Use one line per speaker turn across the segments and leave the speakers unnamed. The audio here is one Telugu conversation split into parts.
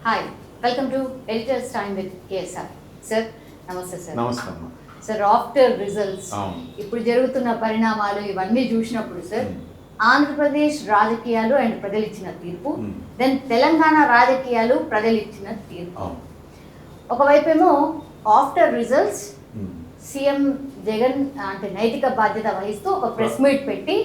Hi, welcome to editors time with KSR. Sir నమస్తే. సార్
నమస్తే అమ్మా.
సార్, ఆఫ్టర్ రిజల్ట్స్ ఇప్పుడు జరుగుతున్న పరిణామాలు ఇవన్నీ చూసినప్పుడు సార్, ఆంధ్రప్రదేశ్ రాజకీయాలు అండ్ ప్రజలు ఇచ్చిన తీర్పు, దెన్ తెలంగాణ రాజకీయాలు ప్రజలు ఇచ్చిన తీర్పు. ఒకవైపేమో ఆఫ్టర్ రిజల్ట్స్ సీఎం జగన్ అంటే నైతిక బాధ్యత వహిస్తూ ఒక ప్రెస్ మీట్ పెట్టి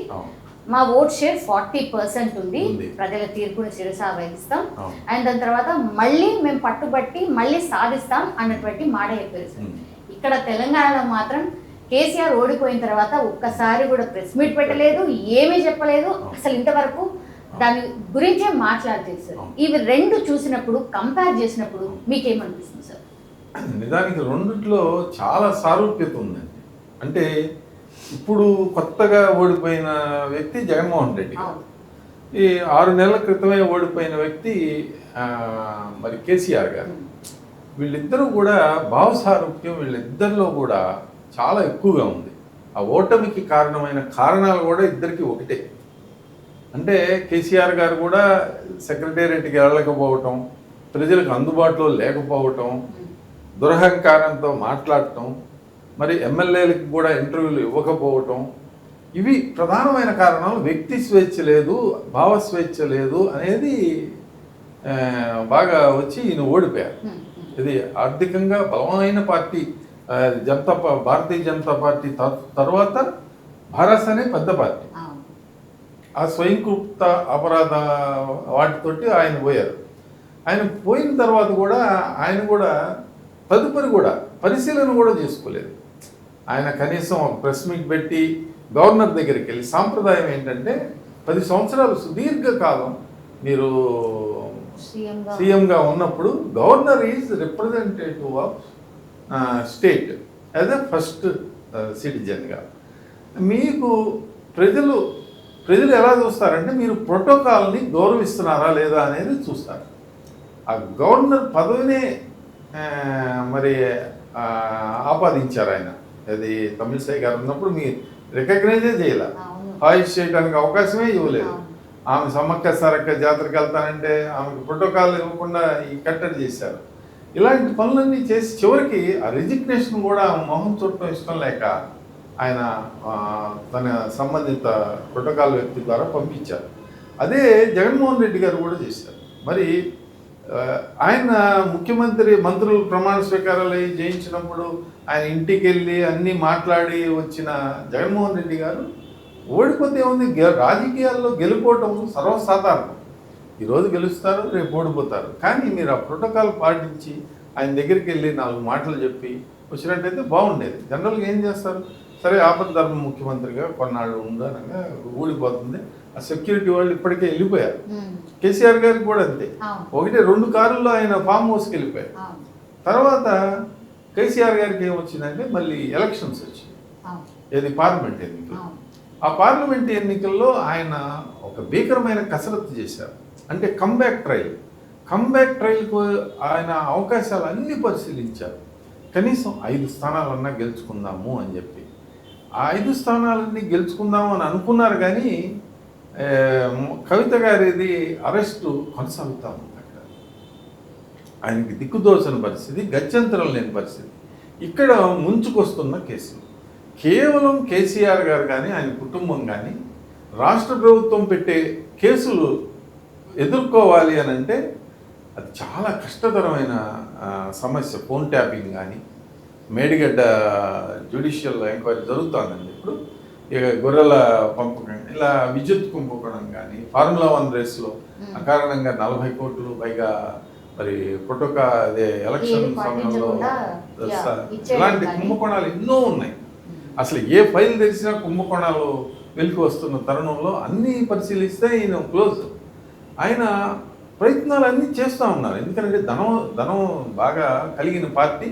మా ఓట్ షేర్ 40% ఉంది, ప్రజల తీర్పుని శిరసా వహిస్తాం అండ్ దాని తర్వాత మళ్ళీ మేము పట్టుబట్టి మళ్ళీ సాధిస్తాం అన్నటువంటి మాట చెప్పారు సార్. ఇక్కడ తెలంగాణలో మాత్రం కేసీఆర్ ఓడిపోయిన తర్వాత ఒక్కసారి కూడా ప్రెస్ మీట్ పెట్టలేదు, ఏమీ చెప్పలేదు, అసలు ఇంతవరకు దాని గురించే మాట్లాడలేదు సార్. ఇవి రెండు చూసినప్పుడు కంపేర్ చేసినప్పుడు మీకేమనిపిస్తుంది సార్?
నిజానికి రెండిట్లో చాలా సారూప్యత ఉందండి. అంటే ఇప్పుడు కొత్తగా ఓడిపోయిన వ్యక్తి జగన్మోహన్ రెడ్డి గారు, ఈ 6 నెలల క్రితమే ఓడిపోయిన వ్యక్తి మరి కేసీఆర్ గారు. వీళ్ళిద్దరూ కూడా భావసారూప్యం వీళ్ళిద్దరిలో కూడా చాలా ఎక్కువగా ఉంది. ఆ ఓటమికి కారణమైన కారణాలు కూడా ఇద్దరికి ఒకటే. అంటే కేసీఆర్ గారు కూడా సెక్రటేరియట్కి వెళ్ళకపోవటం, ప్రజలకు అందుబాటులో లేకపోవటం, దురహంకారంతో మాట్లాడటం, మరి ఎమ్మెల్యేలకు కూడా ఇంటర్వ్యూలు ఇవ్వకపోవటం, ఇవి ప్రధానమైన కారణాలు. వ్యక్తి స్వేచ్ఛ లేదు, భావ స్వేచ్ఛ లేదు అనేది బాగా వచ్చి ఈయన ఓడిపోయారు. ఇది ఆర్థికంగా బలమైన పార్టీ భారతీయ జనతా పార్టీ తర్వాత భారత్ అనే పెద్ద పార్టీ. ఆ స్వయంకృప్త అపరాధ వాటితోటి ఆయన పోయారు. ఆయన పోయిన తర్వాత కూడా ఆయన కూడా తదుపరి కూడా పరిశీలన కూడా చేసుకోలేదు. ఆయన కనీసం ఒక ప్రెస్ మీట్ పెట్టి గవర్నర్ దగ్గరికి వెళ్ళి, సాంప్రదాయం ఏంటంటే 10 సంవత్సరాలు సుదీర్ఘకాలం మీరు సీఎంగా ఉన్నప్పుడు governor is representative of state as a first సిటిజన్గా మీకు ప్రజలు ఎలా చూస్తారంటే మీరు ప్రోటోకాల్ని గౌరవిస్తున్నారా లేదా అనేది చూస్తారు. ఆ గవర్నర్ పదవినే మరి ఆపాదించారు ఆయన. అది తమిళసై గారు ఉన్నప్పుడు మీరు రికగ్నైజే చేయాల, హాయిస్ చేయడానికి అవకాశమే ఇవ్వలేదు. ఆమె సమ్మక్క సారక్క జాతరకు వెళ్తానంటే ఆమెకు ప్రోటోకాల్ ఇవ్వకుండా ఈ కట్టడి చేశారు. ఇలాంటి పనులన్నీ చేసి చివరికి ఆ రిజిగ్నేషన్ కూడా మొహం చుట్టం ఇష్టం లేక ఆయన తన సంబంధిత ప్రోటోకాల్ వ్యక్తి ద్వారా పంపించారు. అదే జగన్మోహన్ రెడ్డి గారు కూడా చేశారు. మరి ఆయన మంత్రులు ప్రమాణ స్వీకారాలు చేయించినప్పుడు ఆయన ఇంటికి వెళ్ళి అన్నీ మాట్లాడి వచ్చిన జగన్మోహన్ రెడ్డి గారు ఓడిపోతే ఉంది. రాజకీయాల్లో గెలుపోవటం సర్వసాధారణం. ఈరోజు గెలుస్తారు, రేపు ఓడిపోతారు. కానీ మీరు ఆ ప్రోటోకాల్ పాటించి ఆయన దగ్గరికి వెళ్ళి 4 మాటలు చెప్పి వచ్చినట్టయితే బాగుండేది. జనరల్గా ఏం చేస్తారు, సరే ఆపద్ధర్మ ముఖ్యమంత్రిగా కొన్నాళ్ళు ఉండనగా ఊడిపోతుంది, ఆ సెక్యూరిటీ వాళ్ళు ఇప్పటికే వెళ్ళిపోయారు. కేసీఆర్ గారికి కూడా అంతే, 1-2 కారుల్లో ఆయన ఫామ్ హౌస్కి వెళ్ళిపోయారు. తర్వాత కేసీఆర్ గారికి ఏమొచ్చిందంటే మళ్ళీ ఎలక్షన్స్ వచ్చింది, ఏది పార్లమెంట్ ఎన్నికలు. ఆ పార్లమెంట్ ఎన్నికల్లో ఆయన ఒక భీకరమైన కసరత్తు చేశారు. అంటే కంబ్యాక్ ట్రయల్కు ఆయన అవకాశాలు అన్నీ పరిశీలించారు. కనీసం 5 స్థానాలన్నా గెలుచుకుందాము అని చెప్పి ఆ 5 స్థానాలన్నీ గెలుచుకుందాము అని అనుకున్నారు. కానీ కవిత గారిది అరెస్టు కొనసాగుతూ ఉంది. అక్కడ ఆయనకి దిక్కుదోచని పరిస్థితి, గత్యంతరం లేని పరిస్థితి. ఇక్కడ ముంచుకొస్తున్న కేసులు కేవలం కేసీఆర్ గారు కానీ ఆయన కుటుంబం కానీ రాష్ట్ర ప్రభుత్వం పెట్టే కేసులు ఎదుర్కోవాలి అని అంటే అది చాలా కష్టతరమైన సమస్య. ఫోన్ ట్యాపింగ్ కానీ, మేడిగడ్డ జ్యుడిషియల్ ఎంక్వైరీ జరుగుతుందండి ఇప్పుడు. ఇక గొర్రెల పంపకం, ఇలా విద్యుత్ కుంభకోణం కానీ, ఫార్ములా 1 రేస్లో అకారణంగా 40 కోట్లు పైగా మరి అదే ఎలక్షన్ సమయంలో ఇలాంటి కుంభకోణాలు ఎన్నో ఉన్నాయి. అసలు ఏ ఫైల్ తెరిచినా కుంభకోణాలు వెలికి వస్తున్న తరుణంలో అన్నీ పరిశీలిస్తే ఈయన క్లోజ్. ఆయన ప్రయత్నాలు అన్నీ చేస్తూ ఉన్నారు. ఎందుకంటే ధనం బాగా కలిగిన పార్టీ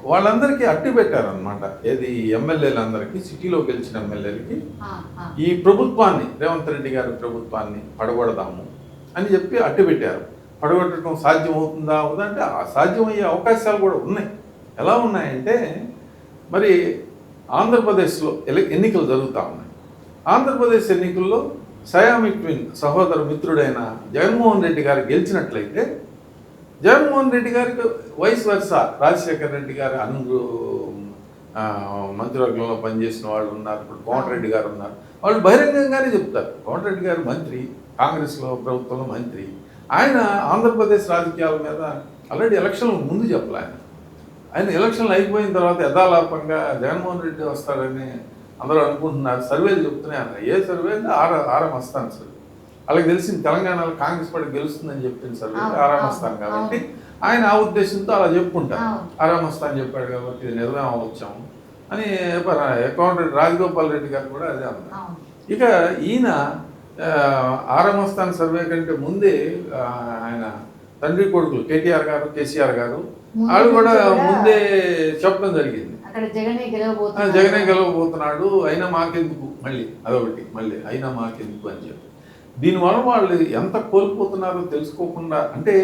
వాళ్ళందరికీ అట్టి పెట్టారనమాట. ఏది ఎమ్మెల్యేలందరికీ, సిటీలో గెలిచిన ఎమ్మెల్యేలకి ఈ ప్రభుత్వాన్ని, రేవంత్ రెడ్డి గారి ప్రభుత్వాన్ని పడగొడదాము అని చెప్పి అట్టి పెట్టారు. పడగొట్టడం సాధ్యమవుతుందా అవుదా అంటే సాధ్యమయ్యే అవకాశాలు కూడా ఉన్నాయి. ఎలా ఉన్నాయంటే మరి ఆంధ్రప్రదేశ్లో ఎన్నికలు జరుగుతూ ఉన్నాయి. ఆంధ్రప్రదేశ్ ఎన్నికల్లో సయామి ట్విన్ సహోదర మిత్రుడైన జగన్మోహన్ రెడ్డి గారు గెలిచినట్లయితే జగన్మోహన్ రెడ్డి గారికి వయసు వరుస రాజశేఖర రెడ్డి గారు మంత్రివర్గంలో పనిచేసిన వాళ్ళు ఉన్నారు. ఇప్పుడు కోమటిరెడ్డి గారు ఉన్నారు. వాళ్ళు బహిరంగంగానే చెప్తారు. కోమటిరెడ్డి గారు మంత్రి, కాంగ్రెస్లో ప్రభుత్వంలో మంత్రి. ఆయన ఆంధ్రప్రదేశ్ రాజకీయాల మీద ఆల్రెడీ ఎలక్షన్ల ముందు చెప్పలే. ఆయన ఎలక్షన్లు అయిపోయిన తర్వాత యథాలాపంగా జగన్మోహన్ రెడ్డి వస్తారని అందరూ అనుకుంటున్నారు. సర్వేలు చెప్తున్నాయి. ఏ సర్వే ఆరం వస్తాను సార్. వాళ్ళకి తెలిసింది తెలంగాణలో కాంగ్రెస్ పార్టీ గెలుస్తుందని చెప్పిన సర్వే ఆరామ్ వస్తాను కాబట్టి ఆయన ఆ ఉద్దేశంతో అలా చెప్పుకుంటారు. ఆరామ్ వస్తాను చెప్పాడు కాబట్టి ఇది నిజమే వచ్చాము అని అకౌంటెంట్ రాజగోపాల్ రెడ్డి గారు కూడా అదే అన్నారు. ఇక ఈయన ఆరామస్థాన్ సర్వే కంటే ముందే ఆయన తండ్రి కొడుకులు కేటీఆర్ గారు, కేసీఆర్ గారు వాళ్ళు కూడా ముందే చెప్పడం జరిగింది. జగనే గెలవబోతున్నాడు, అయినా మాకెందుకు మళ్ళీ అదొకటి, మళ్ళీ అయినా మాకెందుకు అని చెప్పి. దీనివల్ల వాళ్ళు ఎంత కోల్పోతున్నారో తెలుసుకోకుండా, అంటే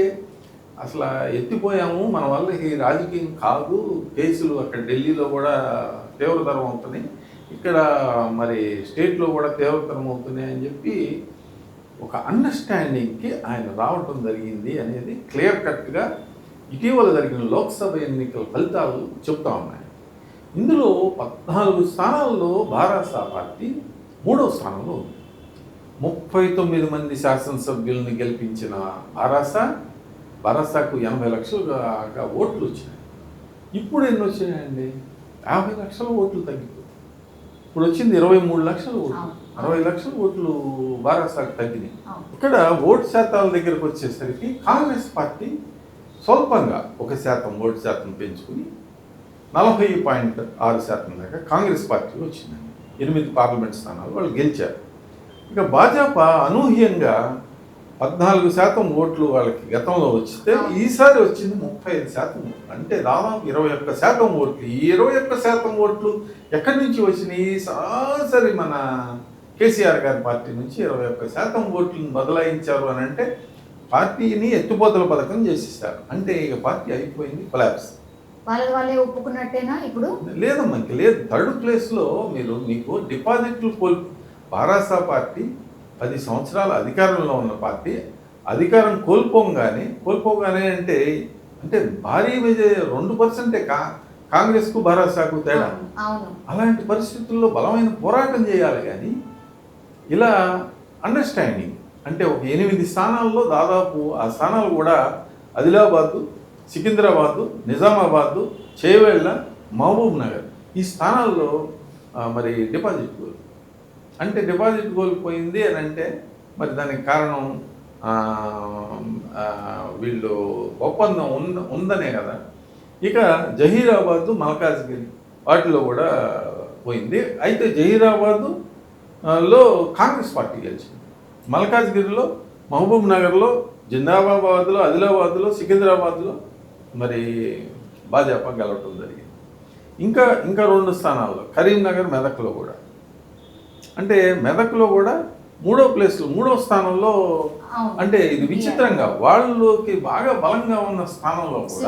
అసలు ఎత్తిపోయాము, మన వల్ల ఈ రాజకీయం కాదు, కేసులు అక్కడ ఢిల్లీలో కూడా తీవ్రతరం అవుతున్నాయి, ఇక్కడ మరి స్టేట్లో కూడా తీవ్రతరం అవుతున్నాయి అని చెప్పి ఒక అండర్స్టాండింగ్కి ఆయన రావటం జరిగింది అనేది క్లియర్ కట్గా ఇటీవల జరిగిన లోక్సభ ఎన్నికల ఫలితాలు చెప్తా ఉన్నాయి. ఇందులో 14 స్థానాల్లో భారత పార్టీ 3వ స్థానంలో ఉంది. 39 మంది శాసనసభ్యుల్ని గెలిపించిన భారతకు 80 లక్షలుగా ఓట్లు వచ్చినాయి. ఇప్పుడు ఎన్ని వచ్చినాయండి? 50 లక్షల ఓట్లు తగ్గిపోయి ఇప్పుడు వచ్చింది 23 లక్షల ఓట్లు. 60 లక్షల ఓట్లు భారతకు తగ్గినాయి. ఇక్కడ ఓటు శాతాల దగ్గరకు వచ్చేసరికి కాంగ్రెస్ పార్టీ స్వల్పంగా 1% ఓటు శాతం పెంచుకుని 40.6% దాకా కాంగ్రెస్ పార్టీ వచ్చిందండి. 8 పార్లమెంట్ స్థానాలు వాళ్ళు గెలిచారు. ఇక భాజపా అనూహ్యంగా 14% ఓట్లు వాళ్ళకి గతంలో వచ్చితే ఈసారి వచ్చింది 35%. అంటే దాదాపు 21% ఓట్లు. ఈ 21% ఓట్లు ఎక్కడి నుంచి వచ్చినాయి? సరాసరి మన కేసీఆర్ గారి పార్టీ నుంచి 21% ఓట్లను బదలాయించారు అని అంటే పార్టీని ఎత్తుపోతల పథకం చేసేసారు. అంటే ఇక పార్టీ అయిపోయింది, కొలాప్స్.
వాళ్ళే ఒప్పుకున్నట్టేనా ఇప్పుడు?
లేదమ్మా, ఇంక లేదు. థర్డ్ ప్లేస్లో మీకు డిపాజిట్లు భారత పార్టీ 10 సంవత్సరాల అధికారంలో ఉన్న పార్టీ అధికారం కోల్పోగానే అంటే భారీ 2% కాంగ్రెస్కు భారతకు తేడా. అలాంటి పరిస్థితుల్లో బలమైన పోరాటం చేయాలి. కానీ ఇలా అండర్స్టాండింగ్ అంటే ఒక 8 స్థానాల్లో దాదాపు ఆ స్థానాలు కూడా ఆదిలాబాదు, సికింద్రాబాదు, నిజామాబాదు, చేవెళ్ళ, మహబూబ్ నగర్ ఈ స్థానాల్లో మరి డిపాజిట్ కోల్పోయింది అని అంటే మరి దానికి కారణం వీళ్ళు ఒప్పందం ఉందనే కదా. ఇక జహీరాబాదు, మల్కాజ్గిరి వాటిలో కూడా పోయింది. అయితే జహీరాబాదులో కాంగ్రెస్ పార్టీ గెలిచింది. మల్కాజ్గిరిలో, మహబూబ్ నగర్లో, జిందాబాద్లో, ఆదిలాబాద్లో, సికింద్రాబాద్లో మరి భాజపా గెలవటం జరిగింది. ఇంకా 2 స్థానాల్లో కరీంనగర్, మెదక్లో కూడా. అంటే మెదక్లో కూడా 3వ స్థానంలో. అంటే ఇది విచిత్రంగా వాళ్ళకి బాగా బలంగా ఉన్న స్థానంలో కూడా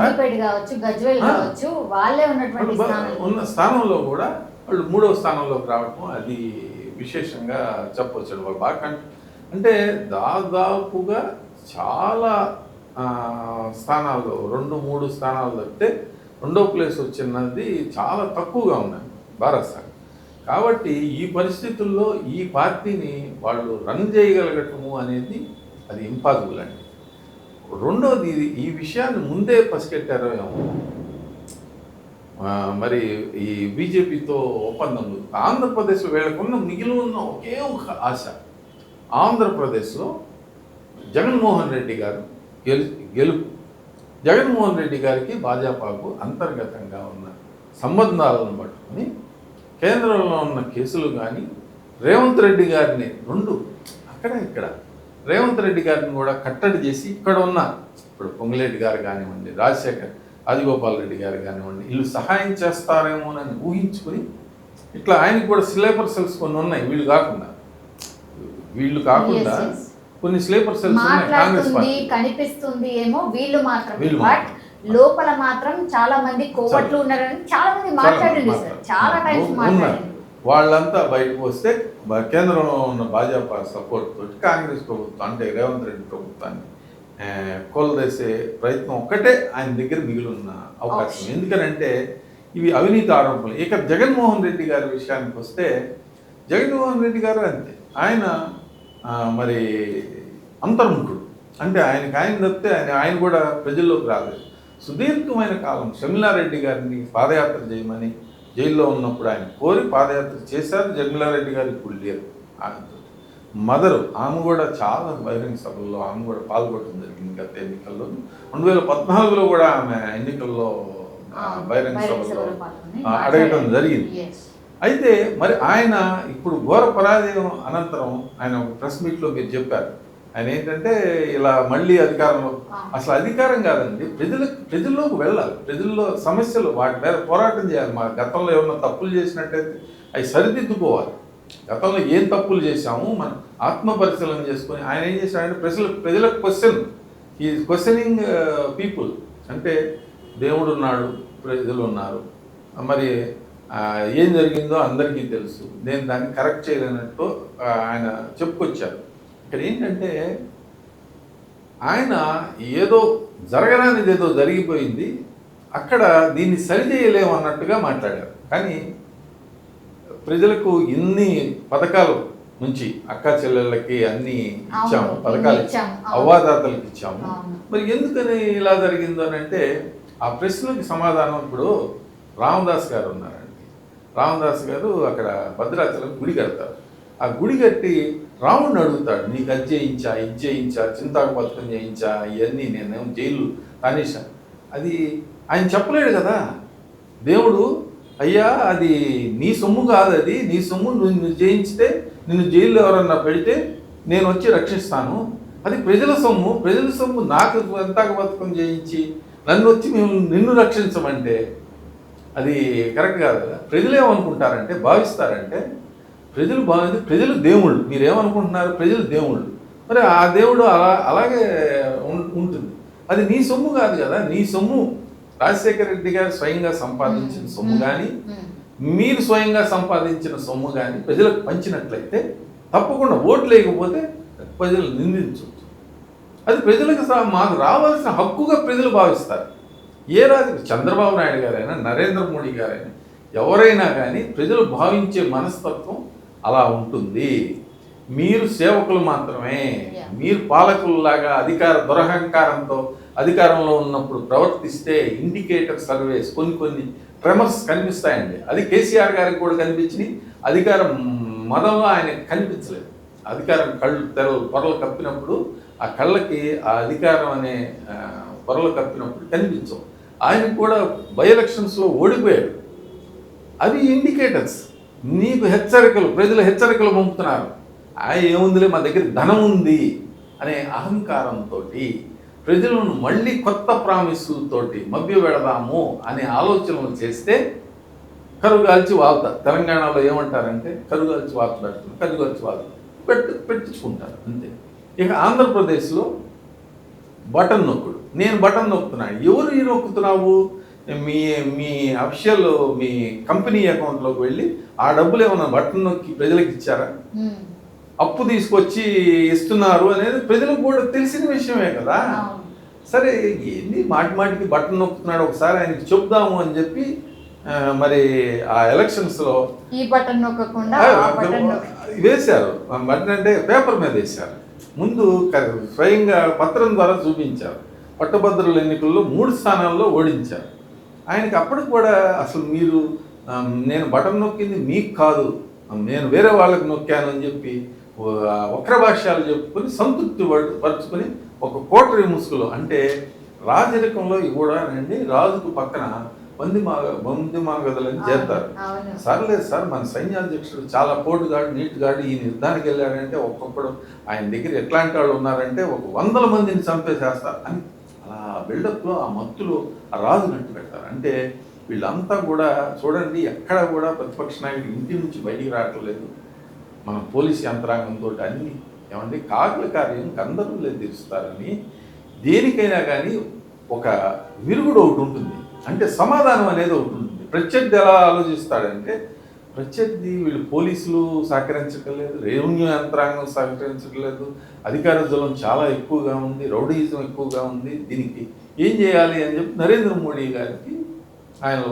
ఉన్న స్థానంలో కూడా వాళ్ళు 3వ స్థానంలోకి రావటం అది విశేషంగా చెప్పవచ్చు. వాళ్ళు బాగా అంటే దాదాపుగా చాలా స్థానాల్లో 2-3 స్థానాలు తప్పితే 2వ ప్లేస్ వచ్చినది చాలా తక్కువగా ఉన్నాయి భారత్. కాబట్టి ఈ పరిస్థితుల్లో ఈ పార్టీని వాళ్ళు రన్ చేయగలగటము అనేది అది ఇంపాసిబుల్ అండి. రెండోది, ఈ విషయాన్ని ముందే పసిగట్టారో ఏమో మరి ఈ బీజేపీతో ఒప్పందం. ఆంధ్రప్రదేశ్లో వీళ్ళకున్న మిగిలి ఉన్న ఒకే ఒక ఆశ, ఆంధ్రప్రదేశ్లో జగన్మోహన్ రెడ్డి గారు గెలుపు. జగన్మోహన్ రెడ్డి గారికి భాజపాకు అంతర్గతంగా ఉన్న సంబంధాలను పట్టుకొని కేంద్రంలో ఉన్న కేసులు కానీ రేవంత్ రెడ్డి గారిని ఇక్కడ రేవంత్ రెడ్డి గారిని కూడా కట్టడి చేసి ఇక్కడ ఉన్న ఇప్పుడు పొంగులేటి గారు కానివ్వండి, రాజగోపాల్ రెడ్డి గారు కానివ్వండి, వీళ్ళు సహాయం చేస్తారేమోనని ఊహించుకొని ఇట్లా ఆయనకు కూడా స్లీపర్ సెల్స్ కొన్ని ఉన్నాయి. వీళ్ళు కాకుండా కొన్ని స్లీపర్ సెల్స్ ఉన్నాయి కాంగ్రెస్ పార్టీ.
కనిపిస్తుంది ఏమో వీళ్ళు మాత్రం, లోపల మాత్రం చాలా మంది కోవట్లు ఉన్నారని చాలా మంది మాట్లాడండి సార్, చాలా టైమ్స్ మాట్లాడారు.
వాళ్ళంతా బయటకు వస్తే కేంద్రంలో ఉన్న భాజపా సపోర్ట్ తోటి కాంగ్రెస్ ప్రభుత్వం అంటే రేవంత్ రెడ్డి ప్రభుత్వాన్ని కొలదేసే ప్రయత్నం ఒక్కటే ఆయన దగ్గర మిగిలి ఉన్న అవకాశం. ఎందుకనంటే ఇవి అవినీతి ఆరోపణలు. ఇక జగన్మోహన్ రెడ్డి గారి విషయానికి వస్తే జగన్మోహన్ రెడ్డి గారు అంతే. ఆయన మరి అంతర్ముఖుడు. అంటే ఆయన తప్పితే ఆయన కూడా ప్రజల్లోకి రాలేదు. సుదీర్ఘమైన కాలం షమిలారెడ్డి గారిని పాదయాత్ర చేయమని జైల్లో ఉన్నప్పుడు ఆయన కోరి పాదయాత్ర చేశారు. షమిలారెడ్డి గారు ఇప్పుడు లేరు. ఆయనతో మదరు ఆమె కూడా చాలా బహిరంగ సభల్లో ఆమె కూడా పాల్గొనడం జరిగింది. గత ఎన్నికల్లో 2014లో కూడా ఆమె ఎన్నికల్లో బహిరంగ సభలో అడగడం జరిగింది. అయితే మరి ఆయన ఇప్పుడు ఘోర పరాజయం అనంతరం ఆయన ఒక ప్రెస్ మీట్లో మీరు చెప్పారు, ఆయన ఏంటంటే ఇలా మళ్ళీ అధికారంలో, అసలు అధికారం కాదండి, ప్రజల్లోకి వెళ్ళాలి, ప్రజల్లో సమస్యలు వాటి మీద పోరాటం చేయాలి. మా గతంలో ఏమన్నా తప్పులు చేసినట్టయితే అవి సరిదిద్దుకోవాలి. గతంలో ఏం తప్పులు చేశాము మనం ఆత్మ పరిశీలన చేసుకొని ఆయన ఏం చేశాడంటే ప్రజలకు క్వశ్చనింగ్ పీపుల్. అంటే దేవుడు ఉన్నాడు, ప్రజలు ఉన్నారు, మరి ఏం జరిగిందో అందరికీ తెలుసు, నేను దాన్ని కరెక్ట్ చేయలేనట్టు ఆయన చెప్పుకొచ్చారు. ఇక్కడ ఏంటంటే ఆయన ఏదో జరగరానిది ఏదో జరిగిపోయింది, అక్కడ దీన్ని సరిచేయలేము అన్నట్టుగా మాట్లాడారు. కానీ ప్రజలకు పథకాలు నుంచి అక్కా చెల్లెళ్ళకి అన్ని ఇచ్చాము, పథకాలు అవ్వాదాతలకు ఇచ్చాము, మరి ఎందుకని ఇలా జరిగిందో అని అంటే ఆ ప్రశ్నలకి సమాధానం ఇప్పుడు రామదాస్ గారు ఉన్నారండి. రామదాస్ గారు అక్కడ భద్రాచలం గుడి కడతారు. ఆ గుడి కట్టి రాముడిని అడుగుతాడు, నీకు అది చేయించా, ఇది చేయించా, చింతాకు పథకం చేయించా, ఇవన్నీ నేనేమో జైలు కానిషా. అది ఆయన చెప్పలేడు కదా. దేవుడు అయ్యా అది నీ సొమ్ము కాదు, అది నీ సొమ్ము, నువ్వు చేయించితే నిన్ను జైల్లో ఎవరన్నా పెడితే నేను వచ్చి రక్షిస్తాను. అది ప్రజల సొమ్ము నాకు చింతాకు పథకం చేయించి నన్ను వచ్చి మేము నిన్ను రక్షించమంటే అది కరెక్ట్ కాదు కదా. ప్రజలు ఏమనుకుంటారంటే భావిస్తారంటే ప్రజలు దేవుళ్ళు, మీరేమనుకుంటున్నారు, ప్రజలు దేవుళ్ళు, మరి ఆ దేవుడు అలాగే ఉంటుంది. అది నీ సొమ్ము కాదు కదా. నీ సొమ్ము రాజశేఖర రెడ్డి గారు స్వయంగా సంపాదించిన సొమ్ము కానీ మీరు స్వయంగా సంపాదించిన సొమ్ము కానీ ప్రజలకు పంచినట్లయితే తప్పకుండా ఓట్లు లేకపోతే ప్రజలు నిందించవచ్చు. అది ప్రజలకు మాకు రావాల్సిన హక్కుగా ప్రజలు భావిస్తారు. ఏ చంద్రబాబు నాయుడు గారైనా నరేంద్ర మోడీ గారైనా ఎవరైనా కానీ ప్రజలు భావించే మనస్తత్వం అలా ఉంటుంది. మీరు సేవకులు మాత్రమే, మీరు పాలకుల్లాగా దురహంకారంతో అధికారంలో ఉన్నప్పుడు ప్రవర్తిస్తే ఇండికేటర్ సర్వేస్ కొన్ని ట్రెమర్స్ కనిపిస్తాయండి. అది కేసీఆర్ గారికి కూడా కనిపించినాయి. అధికారం మదంలో ఆయనకు కనిపించలేదు. అధికారం పొరలు కప్పినప్పుడు ఆ కళ్ళకి ఆ అధికారం అనే పొరలు కప్పినప్పుడు కనిపించవు. ఆయన కూడా బై ఎలక్షన్స్లో ఓడిపోయాడు. అవి ఇండికేటర్స్, నీకు ప్రజలు హెచ్చరికలు పంపుతున్నారు. ఏముందిలే మా దగ్గర ధనం ఉంది అనే అహంకారంతో ప్రజలను మళ్ళీ కొత్త ప్రామిసులతోటి మభ్య పెడదాము అనే ఆలోచనలు చేస్తే కరుగాల్చి వాళ్తారు. తెలంగాణలో ఏమంటారంటే కరుగాల్చి వాత పెడుతుంది, కరుగాల్చి వాత పెట్టించుకుంటారు అంతే. ఇక ఆంధ్రప్రదేశ్లో బటన్ నొక్కుడు, నేను బటన్ నొక్కుతున్నాను, ఎవరు నొక్కుతున్నావు, మీ అఫిషియల్ మీ కంపెనీ అకౌంట్లోకి వెళ్ళి ఆ డబ్బులు ఏమన్నా బటన్ నొక్కి ప్రజలకు ఇచ్చారా, అప్పు తీసుకొచ్చి ఇస్తున్నారు అనేది ప్రజలకు కూడా తెలిసిన విషయమే కదా. సరే ఏంది మాటికి బటన్ నొక్కుతున్నాడు, ఒకసారి ఆయనకి చెప్దాము అని చెప్పి మరి ఆ ఎలక్షన్స్లో
ఈ బటన్ నొక్కకుండా
వేశారు. బటన్ అంటే పేపర్ మీద వేశారు. ముందు స్వయంగా పత్రం ద్వారా చూపించారు. పట్టభద్రుల ఎన్నికల్లో 3 స్థానాల్లో ఓడించారు. ఆయనకి అప్పటికి కూడా అసలు నేను బటన్ నొక్కింది మీకు కాదు, నేను వేరే వాళ్ళకి నొక్కాను అని చెప్పి వక్ర భాష్యాలు చెప్పుకొని సంతృప్తి పరుచుకొని ఒక కోటరి ముసుగులో, అంటే రాజరికంలో కూడా అండి రాజుకు పక్కన బంది మాగదులని చేస్తారు. సర్లేదు సార్, మన సైన్యాధ్యక్షుడు చాలా పోటుగాడు, నీటుగాడు, ఈ యుద్ధానికి వెళ్ళాడంటే ఒక్కొక్కడు ఆయన దగ్గర ఎట్లాంటి వాళ్ళు ఉన్నారంటే 100 మందిని చంపేసేస్తారు అని అలా బిల్డప్లో ఆ మత్తులో ఆ రాజు నట్టు పెడతారు. అంటే వీళ్ళంతా కూడా చూడండి, ఎక్కడ కూడా ప్రతిపక్ష నాయకుడు ఇంటి నుంచి బయటికి రావట్లేదు. మన పోలీసు యంత్రాంగంతో అన్ని ఏమంటే కాకుల కార్యం గంధర్వులే తీరుస్తారని దేనికైనా కానీ ఒక విరుగుడు ఒకటి ఉంటుంది. అంటే సమాధానం అనేది ఒకటి ఉంటుంది. ప్రత్యర్థి ఎలా ఆలోచిస్తాడంటే ప్రత్యర్థి వీళ్ళు పోలీసులు సహకరించడం లేదు, రెవెన్యూ యంత్రాంగం సహకరించడం లేదు, అధికార జలం చాలా ఎక్కువగా ఉంది, రౌడీయిజం ఎక్కువగా ఉంది. దీనికి ఏం చేయాలి అని చెప్పి నరేంద్ర మోడీ గారికి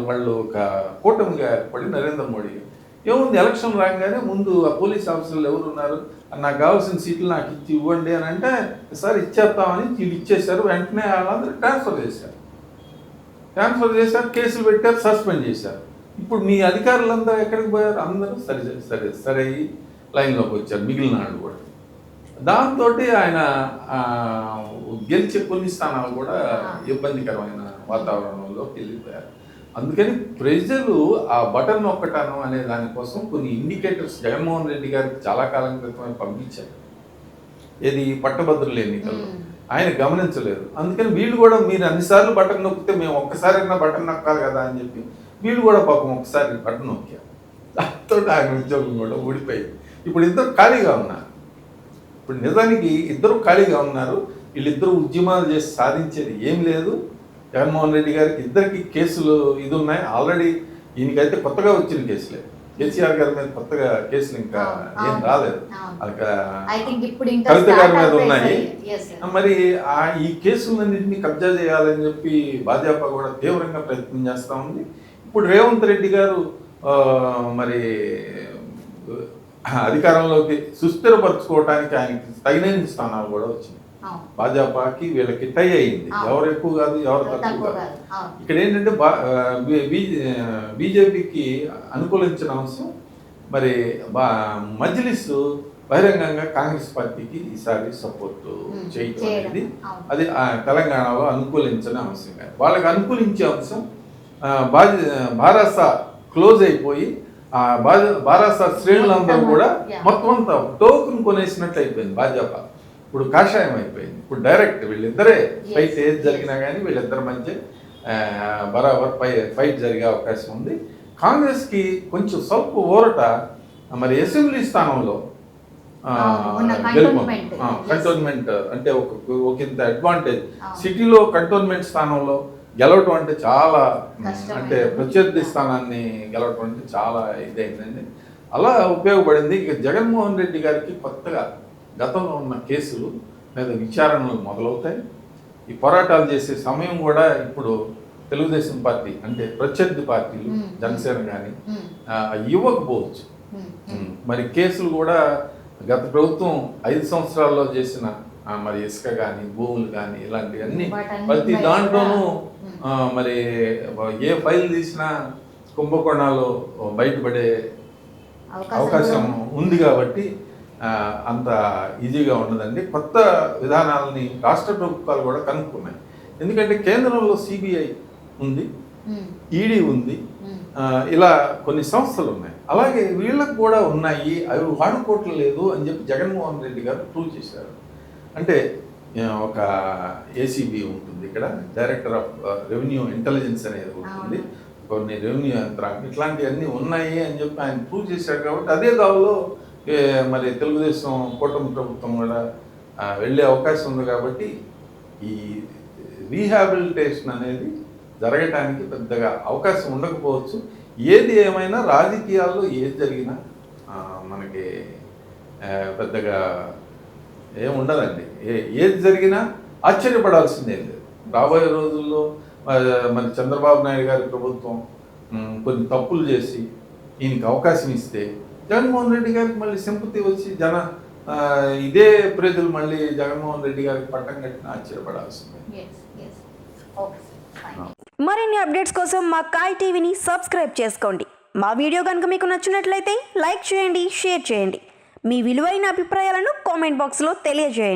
వాళ్ళు ఒక కూటమిగా ఏర్పడి నరేంద్ర మోడీ గారు ఏముంది ఎలక్షన్ రాగానే ముందు ఆ పోలీస్ ఆఫీసర్లు ఎవరు ఉన్నారు, నాకు కావాల్సిన సీట్లు నాకు ఇచ్చి ఇవ్వండి అని అంటే సార్ ఇచ్చేస్తామని వీళ్ళు ఇచ్చేశారు. వెంటనే వాళ్ళందరూ ట్రాన్స్ఫర్ చేశారు, కేసులు పెట్టారు, సస్పెండ్ చేశారు. ఇప్పుడు మీ అధికారులందరూ ఎక్కడికి పోయారు? అందరూ సరే లైన్లోకి వచ్చారు, మిగిలిన వాళ్ళు కూడా. దాంతో ఆయన గెలిచే కొన్ని స్థానాలు కూడా ఇబ్బందికరమైన వాతావరణంలోకి వెళ్ళిపోయారు. అందుకని ప్రజలు ఆ బటన్ నొక్కటం అనే దానికోసం కొన్ని ఇండికేటర్స్ జగన్మోహన్ రెడ్డి గారికి చాలా కాలం క్రితమే పంపించారు. ఏది పట్టభద్రుల ఎన్నికల్లో ఆయన గమనించలేదు. అందుకని వీళ్ళు కూడా మీరు అన్నిసార్లు బటన్ నొక్కితే మేము ఒక్కసారైనా బటన్ నొక్కాలి కదా అని చెప్పి వీళ్ళు కూడా పాపం ఒకసారి బటన్ నొక్కారు. దాంతో ఆయన ఉద్యోగం కూడా ఊడిపోయింది. ఇప్పుడు ఇద్దరు ఖాళీగా ఉన్నారు. ఇప్పుడు నిజానికి ఇద్దరు ఖాళీగా ఉన్నారు. వీళ్ళిద్దరూ ఉద్యమాలు చేసి సాధించేది ఏం లేదు. జగన్మోహన్ రెడ్డి గారికి ఇద్దరికి కేసులు ఇది ఉన్నాయి. ఆల్రెడీ ఈయనకైతే కొత్తగా వచ్చిన కేసులే, కేసీఆర్ గారి మీద కొత్తగా కేసులు ఇంకా ఏం రాలేదు, కవిత గారి మీద ఉన్నాయి. మరి ఈ కేసులన్నింటినీ కబ్జా చేయాలని చెప్పి భాజపా కూడా తీవ్రంగా ప్రయత్నం చేస్తూ ఉంది. ఇప్పుడు రేవంత్ రెడ్డి గారు మరి అధికారంలోకి సుస్థిరపరచుకోవడానికి ఆయనకి తగిన స్థానాలు కూడా వచ్చినాయి. భాజపాకి వీళ్ళకి టై అయింది, ఎవరు ఎక్కువ కాదు ఎవరు తక్కువ కాదు. ఇక్కడ ఏంటంటే బీజేపీకి అనుకూలించిన అంశం మరి మజ్లిస్ బహిరంగంగా కాంగ్రెస్ పార్టీకి ఈసారి సపోర్ట్ చేయటం అనేది అది తెలంగాణలో అనుకూలించిన అంశం కాదు. వాళ్ళకి అనుకూలించే అంశం బారాసా క్లోజ్ అయిపోయి బారాసా శ్రేణులందరూ కూడా మొత్తం అంతా టోకెన్ కొనేసినట్లు అయిపోయింది. భాజపా ఇప్పుడు కాషాయం అయిపోయింది. ఇప్పుడు డైరెక్ట్ వీళ్ళిద్దరే ఫైట్ ఏది జరిగినా కానీ వీళ్ళిద్దరి మధ్య బరాబర్ ఫైట్ జరిగే అవకాశం ఉంది. కాంగ్రెస్కి కొంచెం స్వల్ప ఊరట మరి అసెంబ్లీ స్థానంలో కంటోన్మెంట్ అంటే ఒక ఇంత అడ్వాంటేజ్, సిటీలో కంటోన్మెంట్ స్థానంలో గెలవటం అంటే చాలా అంటే ప్రత్యర్థి స్థానాన్ని గెలవటం అంటే చాలా ఇదైందండి. అలా ఉపయోగపడింది. ఇక జగన్మోహన్ రెడ్డి గారికి కొత్తగా గతంలో ఉన్న కేసులు లేదా విచారణలు మొదలవుతాయి. ఈ పోరాటాలు చేసే సమయం కూడా ఇప్పుడు తెలుగుదేశం పార్టీ అంటే ప్రత్యర్థి పార్టీలు జనసేన కానీ ఇవ్వకపోవచ్చు. మరి కేసులు కూడా గత ప్రభుత్వం 5 సంవత్సరాల్లో చేసిన మరి ఇసుక కానీ భూములు కానీ ఇలాంటివన్నీ ప్రతి దాంట్లోనూ మరి ఏ ఫైల్ తీసినా కుంభకోణాలు బయటపడే అవకాశం ఉంది కాబట్టి అంత ఈజీగా ఉండదండి. కొత్త విధానాలని రాష్ట్ర ప్రభుత్వాలు కూడా కనుక్కున్నాయి. ఎందుకంటే కేంద్రంలో సిబిఐ ఉంది, ఈడీ ఉంది, ఇలా కొన్ని సంస్థలు ఉన్నాయి. అలాగే వీళ్ళకు కూడా ఉన్నాయి, అవి వాడుకోవట్లేదు అని చెప్పి జగన్మోహన్ రెడ్డి గారు ప్రూవ్ చేశారు. అంటే ఒక ఏసీబీ ఉంటుంది, ఇక్కడ డైరెక్టర్ ఆఫ్ రెవెన్యూ ఇంటెలిజెన్స్ అనేది ఉంటుంది, కొన్ని రెవెన్యూ యంత్రాంగం ఇట్లాంటివన్నీ ఉన్నాయి అని చెప్పి ఆయన ప్రూవ్ చేశారు. కాబట్టి అదే దానిలో మరి తెలుగుదేశం కూటమి ప్రభుత్వం కూడా వెళ్ళే అవకాశం ఉంది. కాబట్టి ఈ రీహాబిలిటేషన్ అనేది జరగటానికి పెద్దగా అవకాశం ఉండకపోవచ్చు. ఏది ఏమైనా రాజకీయాల్లో ఏది జరిగినా మనకి పెద్దగా ఏముండదండి. ఏది జరిగినా ఆశ్చర్యపడాల్సిందే లేదు. రాబోయే రోజుల్లో మరి చంద్రబాబు నాయుడు గారి ప్రభుత్వం కొన్ని తప్పులు చేసి ఈయనకి అవకాశం ఇస్తే జగన్మోహన్ రెడ్డి గారికి మళ్ళీ సింపతి వచ్చి ఇదే ప్రజలు మళ్ళీ జగన్మోహన్ రెడ్డి గారికి పట్టం కట్టిన ఆశ్చర్యపడాల్సిందే.
మరిన్ని అప్డేట్స్ కోసం మా కాయ్ టీవీని సబ్స్క్రైబ్ చేసుకోండి. మా వీడియో కనుక మీకు నచ్చినట్లయితే లైక్ చేయండి, షేర్ చేయండి. మీ విలువైన అభిప్రాయాలను కామెంట్ బాక్స్లో తెలియజేయండి.